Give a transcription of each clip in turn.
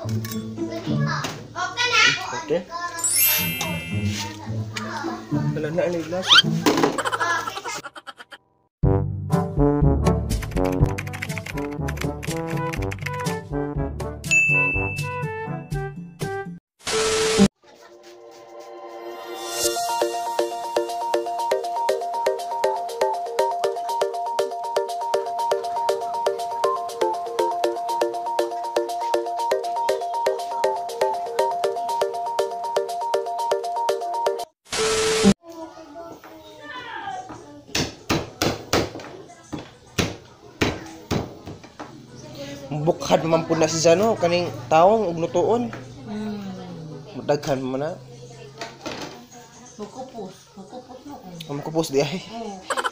Okay. Wala na ini glass. Bukhad man po na si Zano, kaning taong ug lutuon. Daghan mo na. Mukupos mo. Makupos di ay.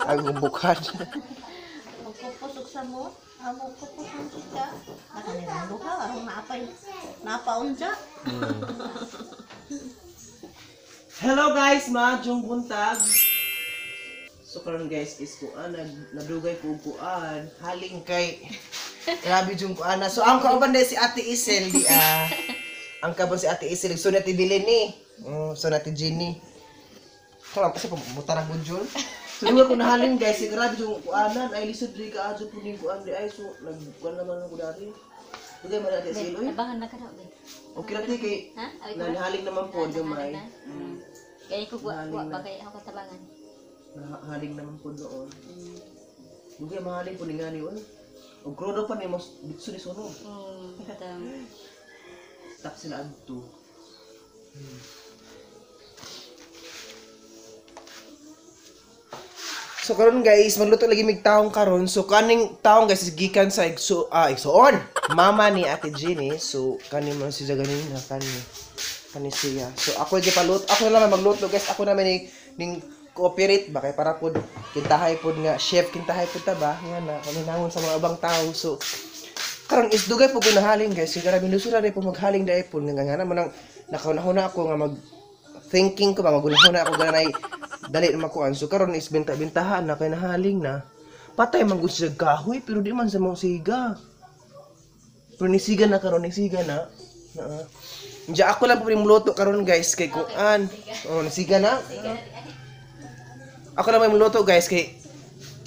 Ay bukhad. Mukupos ug samot. Mukupos ang siya. Nakanilang duha aron napaunja. Hello guys, maadjong buntag. So karon guys is kuan nadugay ko kuan haling kay grabe jung kuan. So ang kauban si Ate Isel di ang kabon si Ate Isel so nati bilin ni. So nati Jenny. Kala kasi pumutarang budyon. So duwa ko nahalin guys, grabe jung kuanan ay lisod di ka adto puning kuan di ay so nagkuan naman ako dari. Dugay man Ate Isel oy. Tabangan na ka daw. Okay ra ti kay nahaling naman po gamay. Kaya ko buwa ba kay ako katabangan. Haling naman po doon. Dugay mahaling po ni ngani oy. Og krodo pa ni mas bitso ni suno. Tak sila adto. So karon guys, magluto lagi mig taong karon. So kaning taong guys gikan sa igsoon. Mama ni Ate Jenny. So kani man siya ganin na kani siya. So ako gipaluto. Ako na lang magluto guys. Ako naman ning cooperate ba kay para pud kintahay pud nga chef kintahay pud ta ba nga na paminangon sa mga ubang tao. So karon is dugay pud nahaling guys. Sigara binusura rin po maghaling dai pud nga naman ang nakaunahuna ako nga mag thinking ko ba magunahuna ako ganay dali na makuan. So karon is bintahan na kay nahaling na. Patay man gud siya kahoy pero di man sa mong siga. Pero ni siga na karon ni siga na. Diya ako lang po muluto karon guys kay kuan. Oh, nasiga na. Ako naman muluto guys kay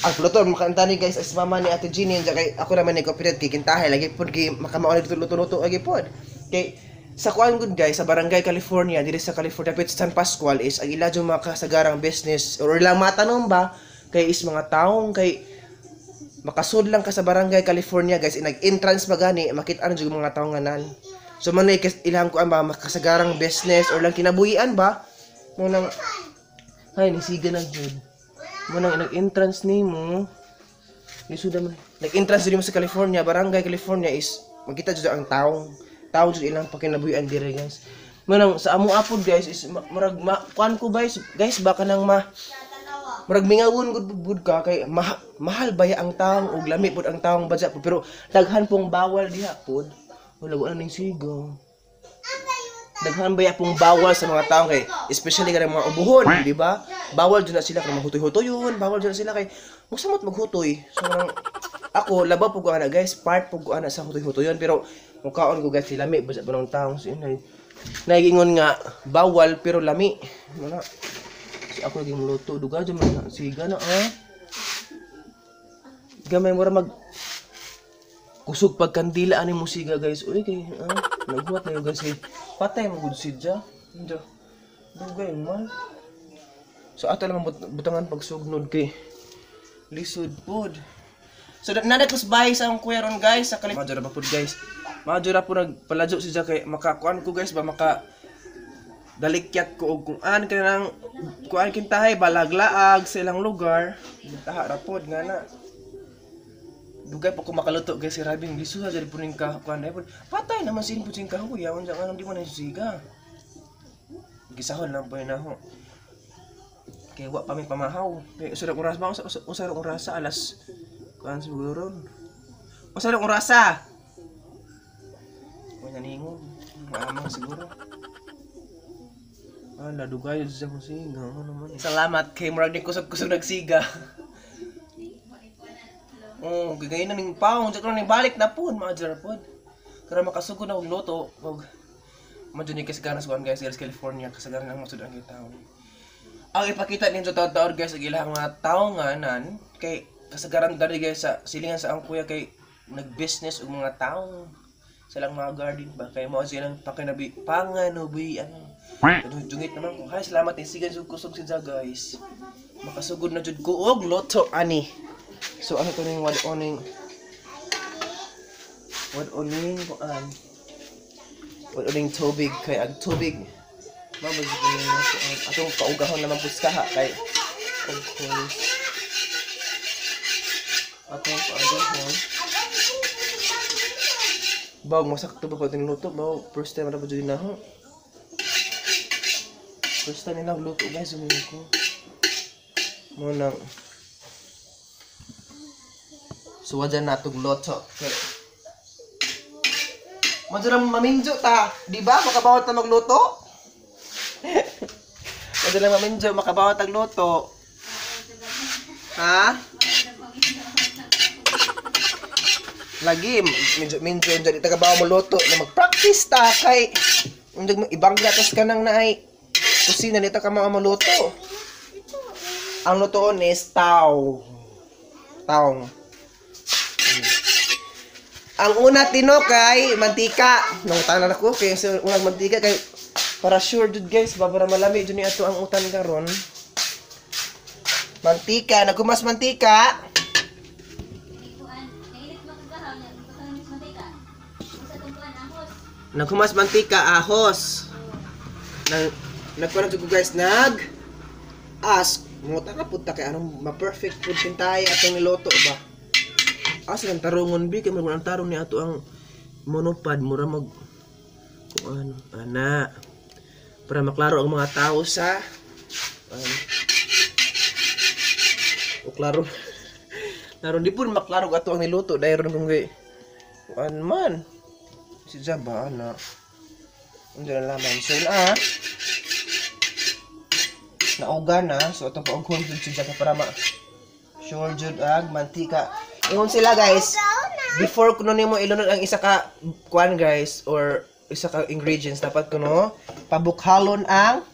ang luto makantani guys as mama ni Ate Jenny diya kay ako naman ni cooperate kay kintahay lagi pod kay makamao dito luto-luto lagi pod. Kay sa kuan good guys sa Barangay California diri sa California Pit San Pascual is ang ila jud mga kasagarang business or ilang matanong ba kay is mga taong kay makasud lang ka sa Barangay California guys nag-entrance magani makita jud mga taong nganan. So man ilang kuan ba makasagarang business or lang kinabuhian ba mo nang ay nisiga na jud. Mo nang nag-entrance nimo lisuda man nag-entrance jud mo sa California Barangay California is makita jud ang taong jud ilang pakinabuhian dire guys. Manang sa amo apod guys is murag kuan ko guys baka nang murag mingawon gud ka kay mahal baya ang taong ug lami pud ang taong budget pero daghan pong bawal diha pud. Wala ko ning sigaw. Daghan baya pong bawal sa mga taong kay especially kada mga ubuhon, di ba? Bawal jud na sila kay mahutoy-hutoyon, bawal jud na sila kay musamot maghutoy. So ako labaw pug ana guys, part pug ana sa hutoy-hutoyon pero mukaon ko guys lami basta pa ng taong si inay. Nagingon nga bawal pero lami. Wala. Si ako lagi muluto duga jud man siga na Gamay mo ra mag kusog pagkandila ani mo siga guys. Uy kay nagbuhat na yung guys kay patay mo gud sidya. Dugay man. So ato lang butangan pagsugnod kay lisod pod. So nadatos bahay sa akong kuya ron guys sa Majora pa pod guys. Majora po nagpaladyo siya kay makakuan ko guys ba maka dalikyat ko og kung an kanang kuan kintahay balaglaag sa ilang lugar. Taha ra pod nga na. Dugay pa ko makaluto guys si Rabing liso sa po ning kuan ay pod. Patay naman sin po sing kahoy awan sa kanang di mo na siga. Gisahon lang po na ho. Kay wa pa mi pamahaw. Kay usara oras ba usara oras sa alas kuan siguro. Usara oras sa wala ningon. Maamang siguro. Ala dugay sa siga naman. Salamat kay murag ni kusog-kusog nagsiga. Oh, gagay na ning paong, sa ning balik na pud, mga jarapod. Kaya makasugod na og luto og madyo ni kasagaran sa guys California kasagaran ang masud ang taon. Ang ipakita ninyo taon-taon guys ang ilang mga taonganan kay kasagaran dali guys sa silingan sa ang kuya kay nag-business og mga taong silang mga garden ba kay mao silang pakinabi panganubi ano. Dungit naman ko. Hay salamat ni sigan jud kusog si guys. Makasugod na jud ko og luto ani. So ano to ning what oning tubig kay ang tubig mabag ko atong paugahon naman puskaha kay of course atong paugahon bawag masakto ba pag niluto bawag first time na ba dyan na first time nila luto guys umihin ko munang suwajan na itong luto kay madalang maminjo ta, di ba? Makabawat na magluto? Madalang maminjo, makabawat ang luto. Ha? Lagi, minjo dyan, itagabaw mo luto na mag-practice ta kay ibang gatas ka nang naay kusina nito ka mga maluto. Ang lutoon is taong. Ang una tinokay mantika. Nung tanan ako kay unang mantika kay para sure jud guys babara malami jud ni ato ang utan karon. Mantika, nagkumas mantika. Nagkumas mantika ahos. Nagkuan jud guys ask mo ta punta kay anong ma-perfect food pintay atong niloto ba. Silang tarungon bi kay mo ang tarong ni ato ang monopod mura mag kuan ana para maklaro ang mga tao sa o klaro naron di pun maklaro ato ang niluto dayron kung gay kuan man si Jaba ana unsa na laman so nauga na so atong paughon jud si Jaba para ma sure jud ag mantika. Ingon sila guys, before kuno nimo ilunod ang isa ka kuan guys or isa ka ingredients dapat kuno pabukhalon ang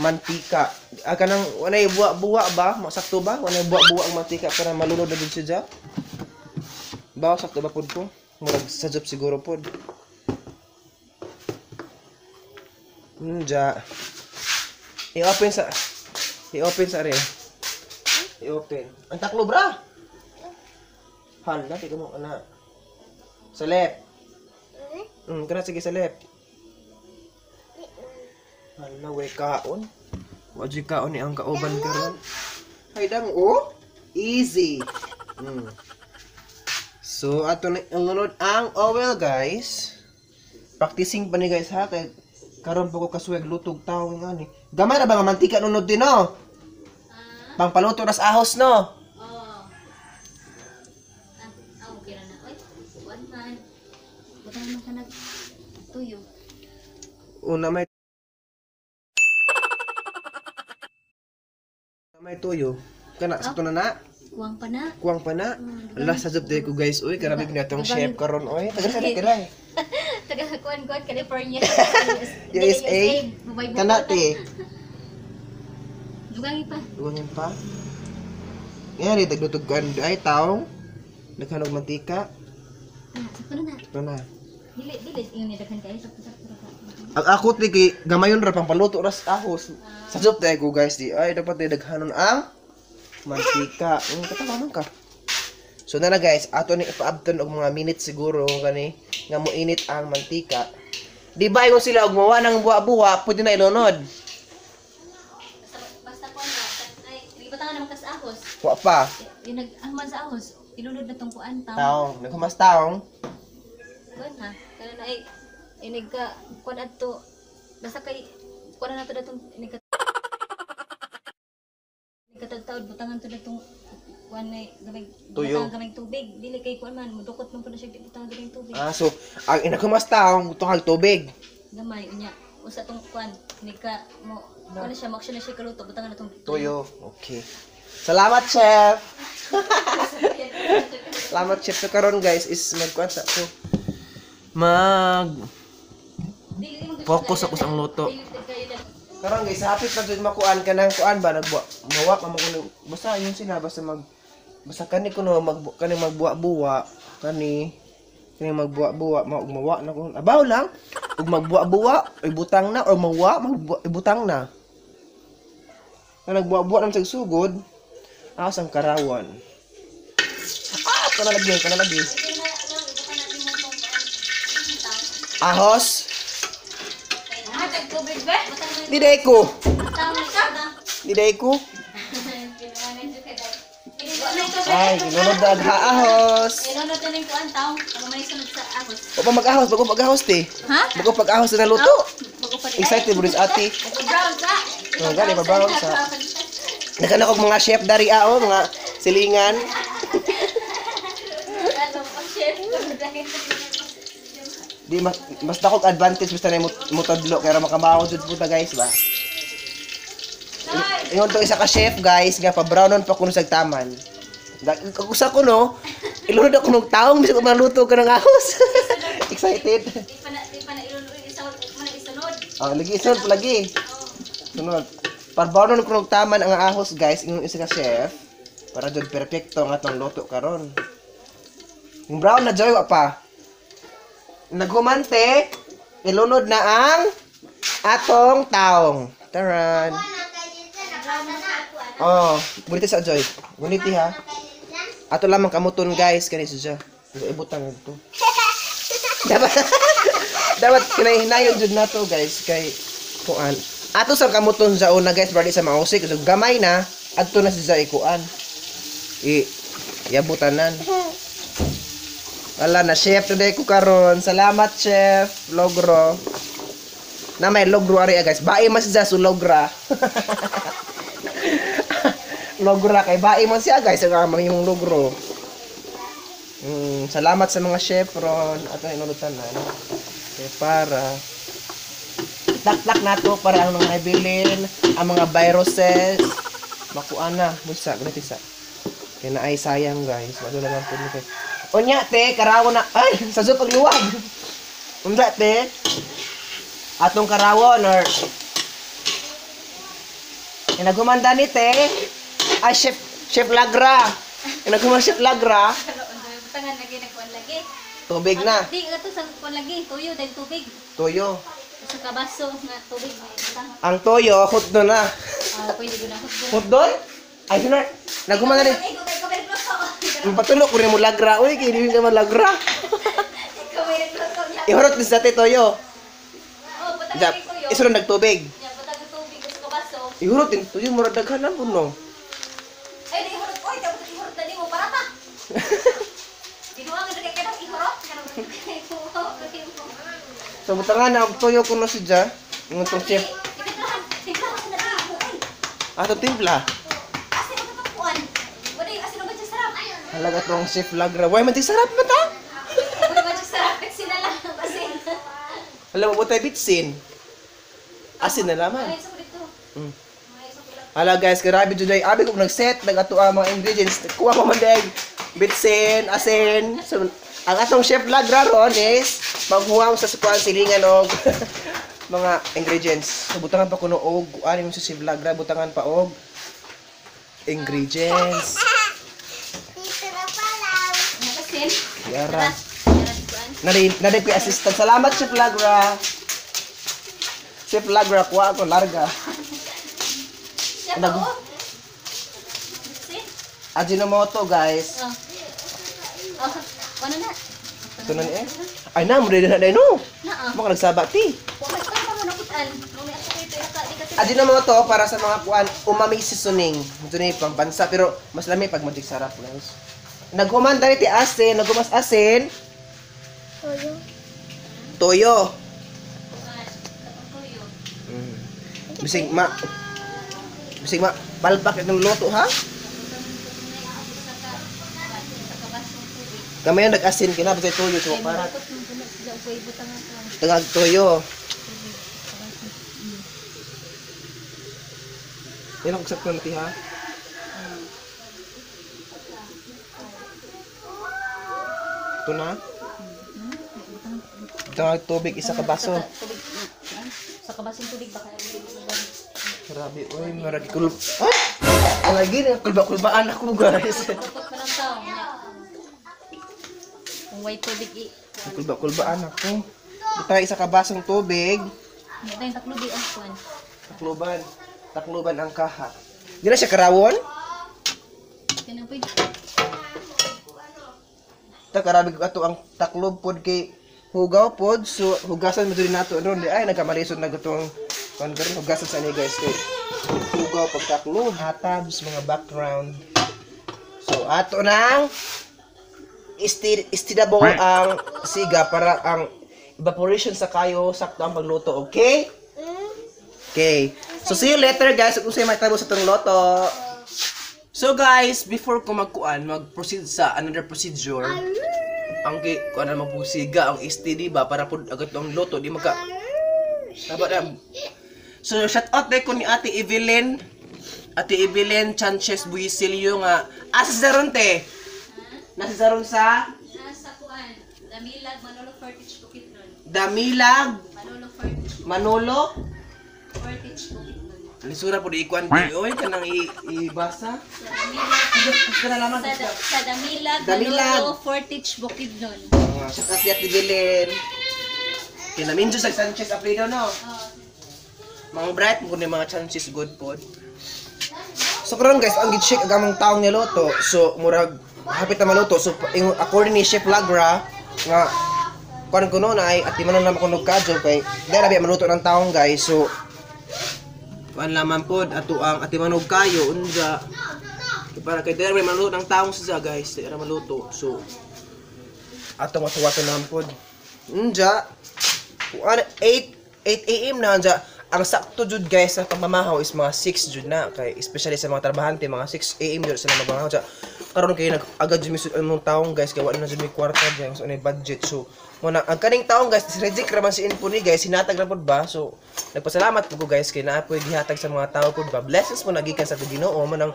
mantika. Kanang walay buwa ba? Masakto ba? Walay buwa ang mantika para malunod na jud siya. Ba sakto ba pud ko? Murag sajop siguro pud. Ja. I-open sa rin. I-open. Ang taklo bra. Hal na, tignan mo, ana. Sa left. Kana sige sa left. Hal na, way kaon. Wajy kaon ni ang kauban karon. Hay dang, easy. So, ato na ilunod ang oil, guys. Practicing pa ni guys, ha? Kaya karon po ko kasuwag lutog tao nga ni. Gamay na ba nga mantika nunod din, no? Pangpaluto nas ahos, no? Tuyo. Una may tuyo. Kana sakto na. Kuwang pa na. Kuwang pa na. Ala sa job ko guys. Uy, grabe na tong chef karon oy. Taga Kuan California. USA. Kana te. Dugangin pa. Yan ito taglutugan ay taong naghanog mantika. Sakto na. Dili ingon ni daghan kay sakto ka. Ang ako ti gamayon ra pang paluto ras ahos. Sa job ko guys di ay dapat daghanon ang mantika. Katawanon ka. So na guys, ato ni ipaabton og mga minutes siguro kani nga moinit ang mantika. Di ba ingon sila og mawa nang buwa-buwa pwede na ilunod. Basta kuan ay ibatan naman kas ahos. Wa pa. Yung nag-ahman sa ahos, ilunod na tong kuan taong. Naghumas taong. Kuan ha. Kana na ay inig ka kuan adto. Basta kay kuan na to datong inig ka katagtaod butangan to datong kuan ay gamay gamay tubig. Dili kay kuan man mudukot man pud siya butangan gamay tubig. So ang inaghumas taong butang tubig. Gamay unya. Usa tong kuan inig ka mo kuan siya maksyon na siya kaluto butangan na tong tuyo. Okay. Salamat chef. Salamat chef so karon guys is magkuan sa ko. mag Dili mo gusto focus ako sa luto. Karon guys, hapit na jud makuan kanang kuan ba nagbuwa pa mo kuno. Basta yun sila basta kani kuno kani magbuwa-buwa kani magbuwa-buwa mawa na kun. Abaw lang ug magbuwa-buwa ibutang na or mawa ibutang na. Na nagbuwa-buwa nang sugod. Akas ang karawan. Kana lagi. Ahos. Diday ko. Ay, ginunod na ahos. Inunod na ning kuan taong may sunod sa ahos. O pa mag-ahos, bago pag-ahos te. Ha? Bago pag-ahos na luto. Bago pa Excited mo rin sa ati. brown sa. Oh, gani pa brown sa. Nakana ko mga chef dari mga silingan. Ano pa chef? Di mas dakog advantage basta na mo tadlo kaya makamahaw jud puta guys ba. Ingon to isa ka chef guys nga pa brownon pa kuno sa taman. Usa ko no, ilunod ako ng taong bisag maluto ka ng ahos. Excited. Di pa na ilunod isunod. Ah, lagi sunod lagi. Sunod. Para brownon ko ng taman ang ahos guys, ingon isa ka chef para jud perfecto ang atong luto karon. Yung brown na joy wa pa. Naghumante, ilunod na ang atong taong. Taran. Oh, buniti sa Joy. Buniti ha. Ato lamang kamuton guys, kani siya. Ibutang ito. dapat kinahinayon jud nato guys kay kuan. Ato sa kamuton sa una guys, bali sa mausik, so gamay na adto na siya ikuan. Yabutanan. Wala na chef today ko karon. Salamat chef Logro. Na may logro ari guys. Bae mas siya su logra. Logra kay bae man siya guys ang yung logro. Salamat sa mga chef ron at inulutan na no. Kay para tak nato para ang mga nabilin, ang mga viruses makuan na busa ganito isa. Kaya na ay sayang guys. Wala lang po ni kay. Onya te karawon na ay sa pagluwag. Unda te atong karawon or nagumanda ni te ay chef Lagra. Nagumanda chef Lagra. Butangan lagi nagkuan lagi. Tubig na. Di ato sa kuan lagi, tuyo dahil tubig. Toyo. Sa kabaso nga tubig may butang. Ang toyo hotdo na. Pwede ko na Hotdo? Ay na nagumanda ni. Patulok ko rin mo Lagra. Uy, kaya hindi ka man Lagra. Ihurot din sa te toyo. Isunod nagtubig. Ihurot din. Tuyo murad daghanan po no. Ay, di ihurot ko. Ihurot na di mo para pa. Dinuang na kaya ihurot. So, butangan na ang toyo ko na si Ja. Yung itong chef. Ato timpla. Halaga itong chef Lagra. Why, mati sarap ba ta? Alam mo ba tayo bitsin? Asin na laman. Hala guys, grabe dyan ay abi kung nag-set, nag-ato ang mga ingredients. Kuha mo man dahil bitsin, asin. So, ang atong chef Lagra ron is maghuwang sa sukuan silingan o mga ingredients. So, butangan pa kuno og, ano yung sa chef Lagra, butangan pa og ingredients. Yara. Naday ko assistant. Salamat chef Lagra. Chef Lagra, kuha ako larga. Ajinomoto guys. Ano na? Ito na eh. Ay na, mo na no. Mga nagsaba ti. Ajinomoto para sa mga kuan umami seasoning. Ito na pang bansa pero mas lami pag magic sarap guys. Nagkumanda ni ti asin, nagumas asin. Toyo. Bising ma palpak ng luto ha? Kamayan nag-asin kina bisay toyo so para tengag toyo. Ilang sakto na ti ha? Ito na? Ito tubig, isa ka baso. Tubig. Sa kabasong tubig baka ilubog. Grabe, uy, maragi kulub. Ay! Lagi na, kulba-kulbaan ako, guys. Pagkot pa ng tao. Kung may tubig Kulba-kulbaan ako. Ito isa ka basong tubig. Hindi tayong taklubi ang kuwan. Takluban. Takluban ang kaha. Di na siya karawon? Yan ang pwede. Ito, karami ko ato ang taklob pod kay hugaw pod. So, hugasan mo din nato. Ano, ay, nagkamalisod na itong hugasan sa ni guys. Kay hugaw, pagtaklob, hatabs, mga background. So, ato nang istidabo ang siga para ang evaporation sa kayo, sakto ang pagluto, okay? Okay. So, see you later, guys. Kung sa'yo may tabo sa itong loto. So, guys, before ko mag-proceed sa another procedure, ang kuan na magpusiga, ang STD ba, para po agad ang loto, di magka... Dapat na. So, shout out ko ni Ate Evelyn. Ate Evelyn Sanchez Buisilio nga. Asa si Zaron, te? Nasa Zaron sa? Nasa kuwan. Damilag, Manolo, Fortich, Bukidnon. Damilag, Manolo, Fortich, Manolo. Fortich, Bukidnon. Alisura po di ikuan ko. Oy, kanang ibasa. Sa Damilag, Damilag. Manolo, Fortich, Bukidnon. Shout out si Ate Evelyn. Kinaminjo sa Sanchez Aprido, no? Mga bright mo ni mga chances good pod. So karon guys, ang gid-check agamang taong niloto. So murag hapit na maluto. So according ni Chef Lagra nga kuan ko noon ay ati manon naman kunog kadyo kay dara biya maluto ng taong guys. So kuan laman pod ato ang ati manog kayo unja para kay dara biya maluto ng taong siya guys, dara maluto. So ato matuwato naman pod. Unja kuan 8 AM na unja. Ang sakto jud guys sa pamamahaw is mga 6 jud na kay especially sa mga trabahante mga 6 AM jud sila magmamahaw sa karon kay nag-agad jud misud anong taong guys kay wala na jud may kwarta diyan so budget so muna ang kaning taong guys reject ra man si info ni guys hinatag ra pod ba so nagpasalamat po guys kay naapoy gihatag sa mga tao pod ba blessings mo nagikan sa Ginoo man ang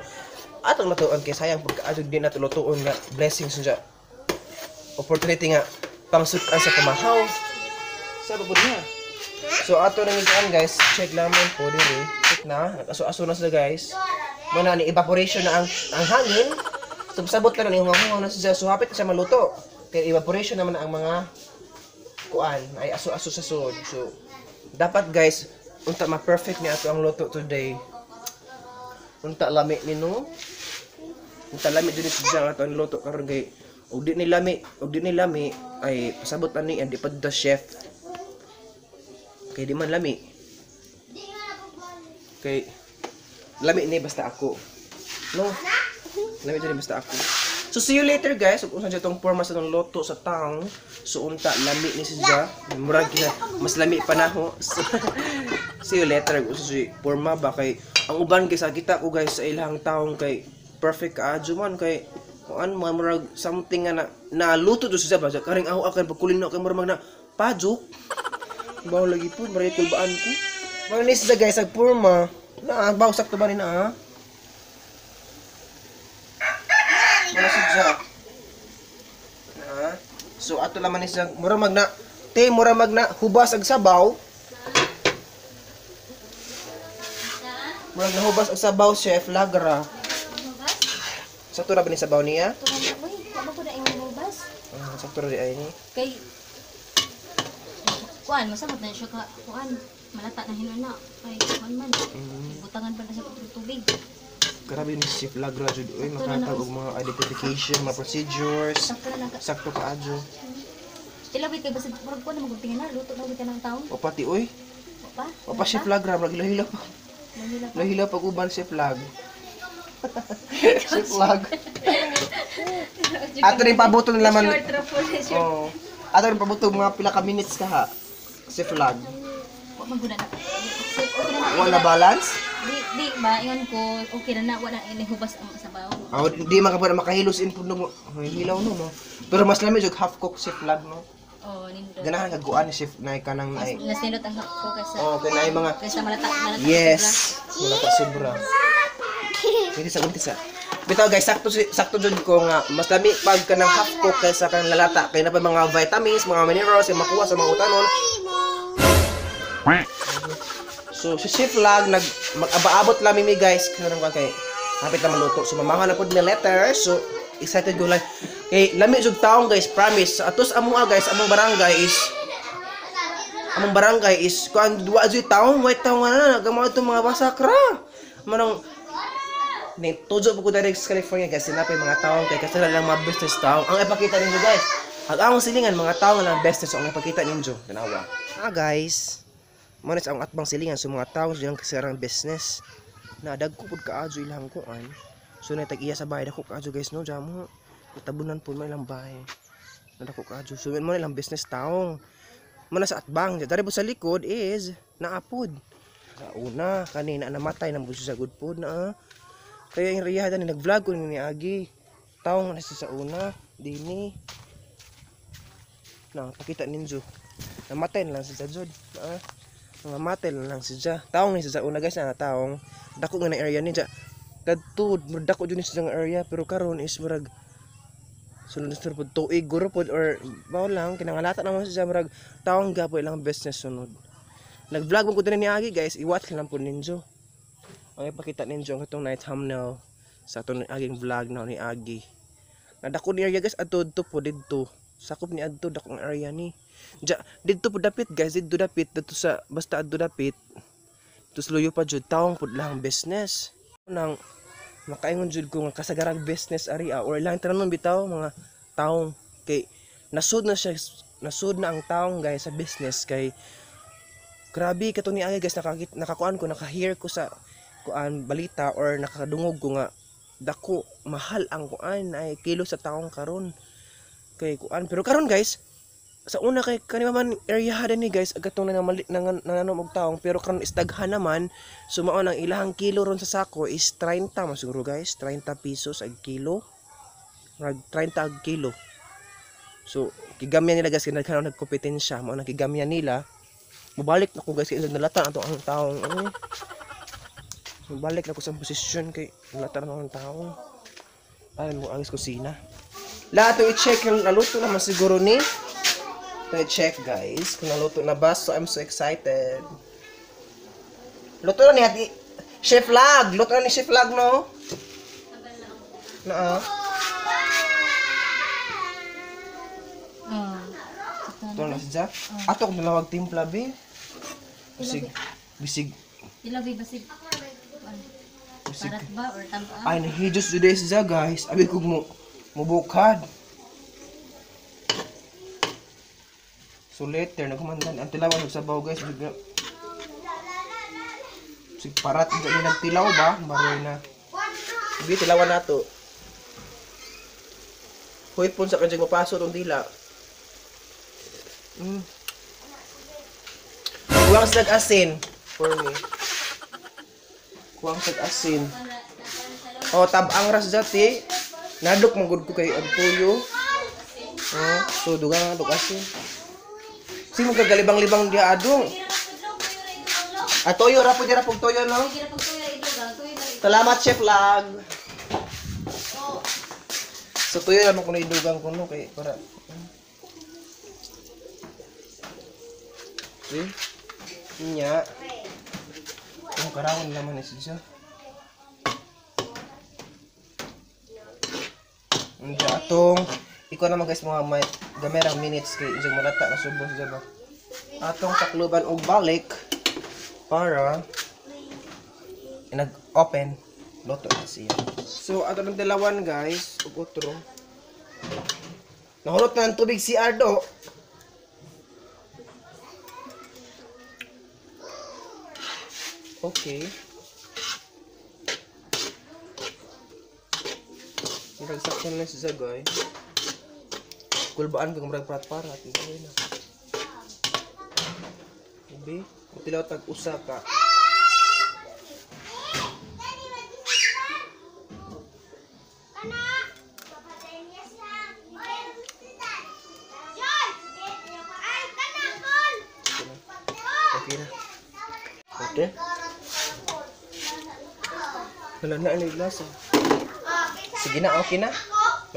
atong lutuon kay sayang pagkaadto din nato lutuon nga blessings siya opportunity nga pangsutan sa pamahaw sa pod niya. So ato nang itaan guys, check lamon po dire. Check na, nakaso-aso na sila guys. Muna ni evaporation na ang hangin. So sabot na ni hungaw na siya. So hapit na siya maluto. Kaya evaporation naman ang mga kuan ay aso-aso sa sud. So dapat guys, unta ma-perfect ni ato ang luto today. Unta lami ni no. Unta lami dili siya ato ang luto karon kay og di ni lami ay pasabot na ni and ipad the chef. Kay di man lami. Kay lami ni basta ako. No. Lami din basta ako. So see you later guys. Ug unsa jud tong forma sa tong loto sa tang. So unta lami ni siya. Murag na mas lami pa na ho. So, see you later unsa si forma ba kay ang uban kay sa kita ko guys sa ilang taong kay perfect kaadyo man kay kuan murag something nga na luto do siya ba karing ako akan pagkulino kay murag na pajuk. Bawo lagi po, maray kulbaan ko. Manis sa guys, agpurma. Na, bawo sakto ba rin na, ha? Malasig siya. So, ato naman is mura magna, mura magna, hubas ag sabaw. Mura na hubas ag sabaw, Chef Lagra. Sakto na ba ni sabaw niya? Sakto na di ay ni. Kay kuan masamot na siya ka kuan malata na hinana kay kuan man butangan pa na sa tubig. Grabe ni Chef Lagra jud oy makatag og mga identification, mga procedures. Sakto ka adyo. Ilawit kay basta purog ko na magtingin na luto na kita ng taon. O pati oy. Opa Chef Lagra maglahila pa. Lahila pag uban Chef Lag. Chef Lag. Ato rin pabuto nila man. Oh. Ato rin pabuto mga pila ka minutes ka ha. Chef Lag. Wa maguna na. Wala balance? Di ba ingon ko okay na wala ini hubas ang sabaw. Ah, di makahilos in puno mo. Hilaw no. Pero mas lami jud half cook Chef Lag no. Oh, nindo. Ganahan ka guan ni Chef na kanang ay. Mas nindot ang ko kaysa. Oh, kanay mga kaysa malata. yes. Wala ka sobra. Hindi sa Bitaw guys, sakto jud ko nga mas lami pag kanang half cook kaysa kanang lalata kay na pa mga vitamins, mga minerals yung makuha sa mga utanon. So si Chef Lag mag-abaabot lami mi guys kanang kay hapit na maluto. So mamaha na pud ni letter. So excited ko lang. Kay lami jud taong guys, promise. Atos amo guys, among barangay is kuan duwa jud taong, white taong na nagamo itong mga basakra. Manong ni tujo po ko direct sa California guys, sinapay mga taong kay kasi lang mga business taong. Ang ipakita ninyo guys, ang silingan mga taong lang business ang ipakita ninyo. Tanawa. Guys, manis ang atbang silingan sa mga taong silang kasarang business. Na dagko pud kaadyo ilang kuan. So na tag-iya sa bahay dako kaadyo guys no, jamo. Tabunan po mo ilang bahay. Nadako kaadyo. So mo ilang business taong. Mana sa atbang, dari po sa likod is naapod. Sa una kanina namatay nang buso sa good food na. Kaya yung riyada ni nag-vlog ko ni Agi. Taong na sa una, dini. Na pakita ninyo. Namatay na lang si Jod. Namatay na lang si Ja. Taong ni sa una guys na taong dako nga na area ni Ja. Kadto dako jud ni sa area pero karon is murag sunod pod tuig guro pod or bao lang kinangalata naman si Ja murag taong gapo ilang business sunod. Nag-vlog mo ko din ni Agi guys, i-watch lang po ninyo. Ang ipakita ninyo ang itong night thumbnail sa itong aging vlog na ni Agi. Nadako ni area guys, adto po dito. Sakop ni adto dakong area ni. Dito po dapit guys, dito dapit dito sa basta adto dapit. Tus luyo pa jud taong pud lang business. Nang makaingon jud ko nga kasagarang business area or lang tanan bitaw mga taong kay nasud na ang taong guys sa business kay grabe kato ni Agi guys nakakuan ko naka-hear ko sa kuan balita or nakadungog ko nga dako mahal ang kuan ay kilo sa taong karon kay kuan pero karon guys sa una kay kanima man area hada ni guys agatong nanganom og taong pero karon is daghan naman sumao nang ilahang kilo ron sa sako is 30 man siguro guys 30 pesos ag kilo rag 30 ag kilo so kigamyan nila guys kinagkaroon nagkompetensya mao nang kigamyan nila mabalik na ko guys kay nalata ato ang taong balik na ko sa posisyon kay latar na ng tao. Ay mo agis kusina. Lahat to i-check yung naluto naman siguro ni. To i-check guys kung naluto na ba. So I'm so excited. Luto na ni Ati Chef Lag. Luto na ni Chef Lag no. Na Ito na siya. Ato kung nalawag timpla be. Bisig. Ilabi basig. Parat ba or tamba? Ay nahijos today siya guys. Abi ko mo bukad. So later nagkumandan ang tilawan sa baw guys. Sig parat hindi nagtilaw ba? Maroy na. Abi tilawan nato. Hoy pon sa kanjing mapaso tong dila. Kuwang sa asin for me. Kuwang sa asin. Oh, tabang ras dati. Nadok manggod ko kay agtuyo. Oh, so dugang adok asin. Si mo kagalibang-libang dia adong. Toyo ra po dira pug toyo no. Salamat Chef Lag. So tuyo naman ko na idugang ko no kay para. Okay. Nya. Ang karawon naman ni siya. Nya atong iko naman guys mga gamerang minutes kay isang malata na subo siya ba. Atong takluban og balik para nag-open loto na siya. So ato ng dalawan guys, ug otro. Nahulot na ng tubig si Ardo. Okay. Nagsaktan na siya guys. Kulbaan kang murag parat-parat. Ito na. Sabi, matilaw tag-usa ka. Okay na. Okay. Wala na ang lasa. Sige na, okay na.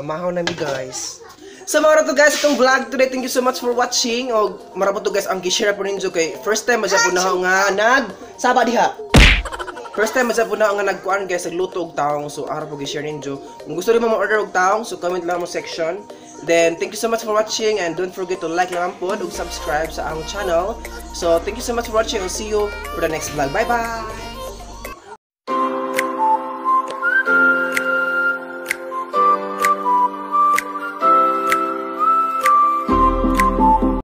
Namahaw na mi guys. So mga to guys, itong vlog today, thank you so much for watching. O marapot to guys, ang gi-share po ninyo kay first time masya po na ako nga saba diha. First time masya po na ako nga nagkuan guys, nagluto og taong. So araw po gi-share ninyo. Kung gusto rin mo order og taong, so comment lang mo section. Then thank you so much for watching and don't forget to like naman po ug subscribe sa ang channel. So thank you so much for watching and see you for the next vlog. Bye bye.